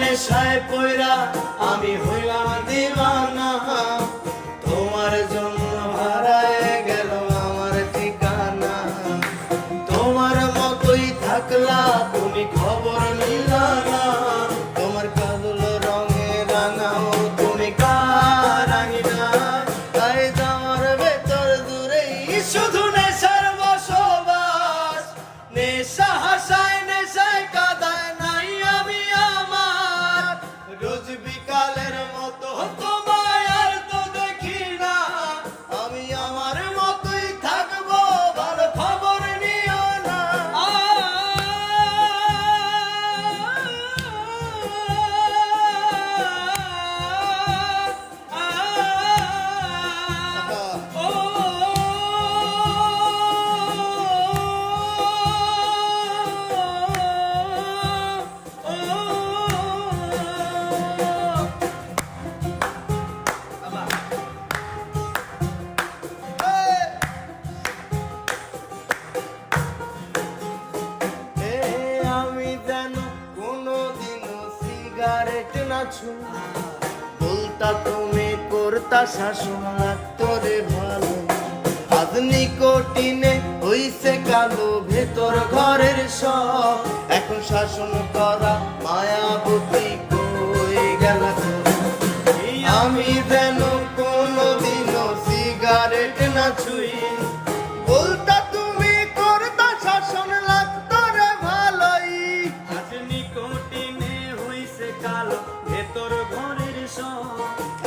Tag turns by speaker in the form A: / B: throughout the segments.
A: নেশায় পয়রা আমি হইলাম দিওয়ানা, তোমার জন্য হারায় গেল আমার ঠিকানা। তোমার মতোই থাকলা তুমি খবর নিলা না, তোমার কাজল রঙে রাঙাও তুমি কারাঙিনা। তাই তোমার ভেতর দূরেই শুধু নেশার বসবাস, নেশা হাসায় নেশায় কাঁদায় নাই আমি আমার। রোজ বিকালের মতো তোমায় আর তো দেখি না, আমি আমার মতোই থাকবো ভালো খবর নিও না। আমি যেন কোনোদিনও সিগারেট না ছুঁ, বলতা তুমি করতা শাসন লাগতো রে ভালো। আজ নিকোটিনে হইছে কালো ভেতর ঘরের সব, এখন শাসন করা মায়াবতী কই গেল তোরা। আমি যেন কোনোদিনও সিগারেট না ছুঁই, বলতা তুমি করতা শাসন লাগতো রে ভালোই। আজ নিকোটিনে হইছে কালো ভেতর ঘরের সব,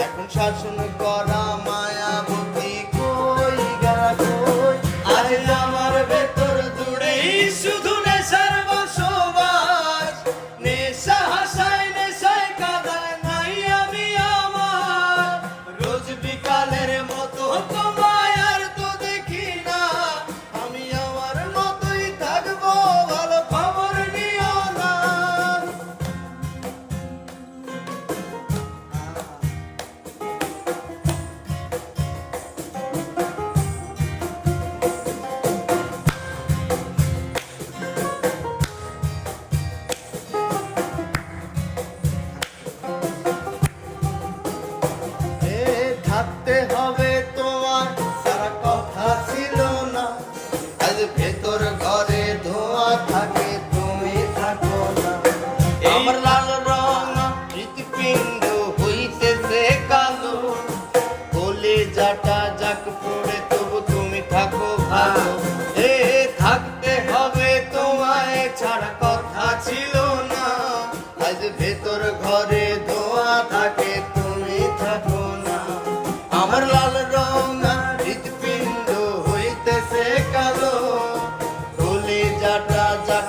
A: এখন শাসন করা মায়াবতী কই গেল কই। আজ আমার ভেতর জুড়েই শুধু নেশার বসবাস, নেশা হাসায় নেশায় কাঁদায় নাই আমি আমার। রোজ বিকালের মতো তোমায় আর তো দেখি না, আমি আমার মতোই থাকবো ভালো খবর নিও না। থাকতে হবে তোমার সারা কথা ছিল না, আজ ভেতর ঘরে ধোঁয়া থাকে তুমি থাকো না। আমার লাল রং হৃৎপিণ্ড হইতেছে কালো, কলিজাটা যাক পড়ে তবু তুমি থাকো ভালো। থাকতে হবে তোমায় ছাড়া কথা ছিল না, আজ ভেতর ঘরে ধোঁয়া থাকে তুমি থাকো না। আমার লাল রঙা হৃৎপিণ্ড হইতেছে কালো, কলিজাটা যাক